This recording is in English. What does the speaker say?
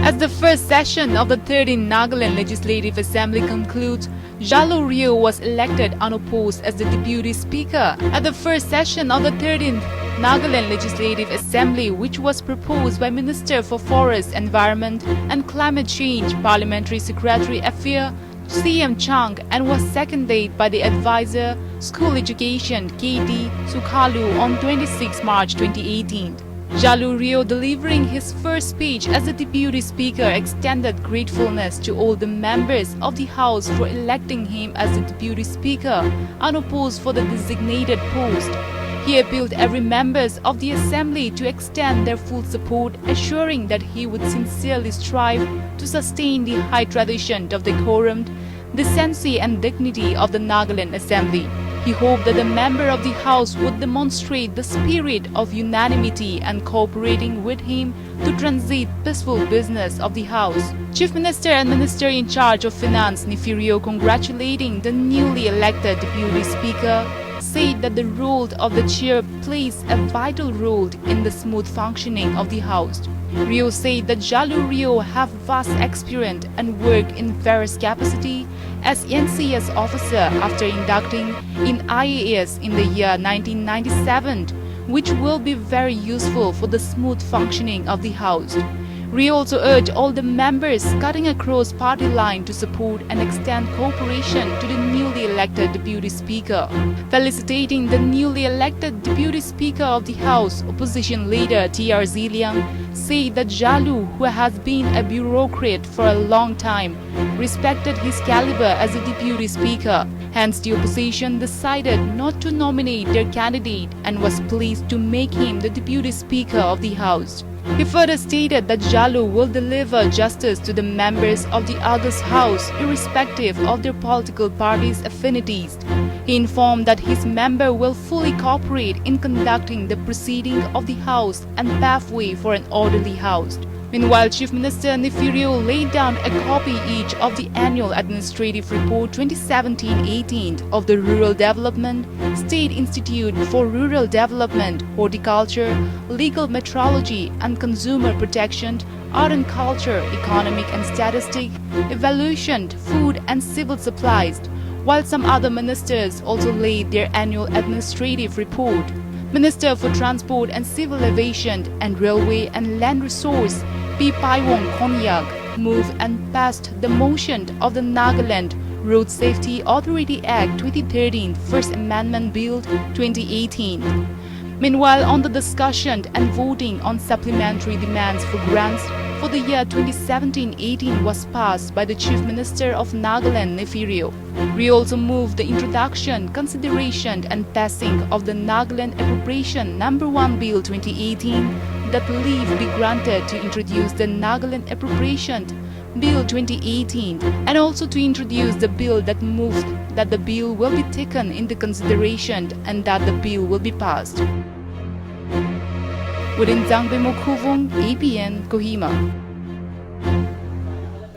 As the first session of the 13th Nagaland Legislative Assembly concludes, Neiphiu Rio was elected unopposed as the Deputy Speaker. At the first session of the 13th Nagaland Legislative Assembly, which was proposed by Minister for Forest, Environment and Climate Change, Parliamentary Secretary Affairs CM Chang, and was seconded by the Advisor, School Education KT Sukhalu on 26 March 2018. Neiphiu Rio, delivering his first speech as the Deputy Speaker, extended gratefulness to all the members of the House for electing him as the Deputy Speaker, unopposed for the designated post. He appealed every member of the Assembly to extend their full support, assuring that he would sincerely strive to sustain the high tradition of decorum, decency and dignity of the Nagaland Assembly. He hoped that the member of the House would demonstrate the spirit of unanimity and cooperating with him to transit peaceful business of the House. Chief Minister and Minister in charge of Finance Neiphiu Rio, congratulating the newly elected Deputy Speaker, said that the role of the chair plays a vital role in the smooth functioning of the House. Rio said that Neiphiu Rio have vast experience and work in various capacity as NCS officer after inducting in IAS in the year 1997, which will be very useful for the smooth functioning of the House. Rio also urged all the members cutting across party line to support and extend cooperation to the newly elected Deputy Speaker. Felicitating the newly elected Deputy Speaker of the House, Opposition Leader T.R. Ziliang said that Neiphiu, who has been a bureaucrat for a long time, respected his caliber as a Deputy Speaker. Hence, the opposition decided not to nominate their candidate and was pleased to make him the Deputy Speaker of the House. He further stated that Neiphiu will deliver justice to the members of the August House, irrespective of their political party's affinities. He informed that his member will fully cooperate in conducting the proceeding of the House and pave way for an orderly House. Meanwhile, Chief Minister Neiphiu Rio laid down a copy each of the Annual Administrative Report 2017-18 of the Rural Development, State Institute for Rural Development, Horticulture, Legal Metrology and Consumer Protection, Art and Culture, Economic and Statistic, Evaluation, Food and Civil Supplies, while some other ministers also laid their Annual Administrative Report. Minister for Transport and Civil Aviation and Railway and Land Resource P. Paiwong Konyak moved and passed the motion of the Nagaland Road Safety Authority Act 2013 First Amendment Bill 2018. Meanwhile, on the discussion and voting on supplementary demands for grants for the year 2017-18 was passed by the Chief Minister of Nagaland, Neiphiu Rio. Rio also moved the introduction, consideration and passing of the Nagaland Appropriation No. 1 Bill 2018 that leave be granted to introduce the Nagaland Appropriation Bill 2018 and also to introduce the bill that moved that the bill will be taken into consideration and that the bill will be passed. Within Zhang Bemo Kuvong, APN, Kohima.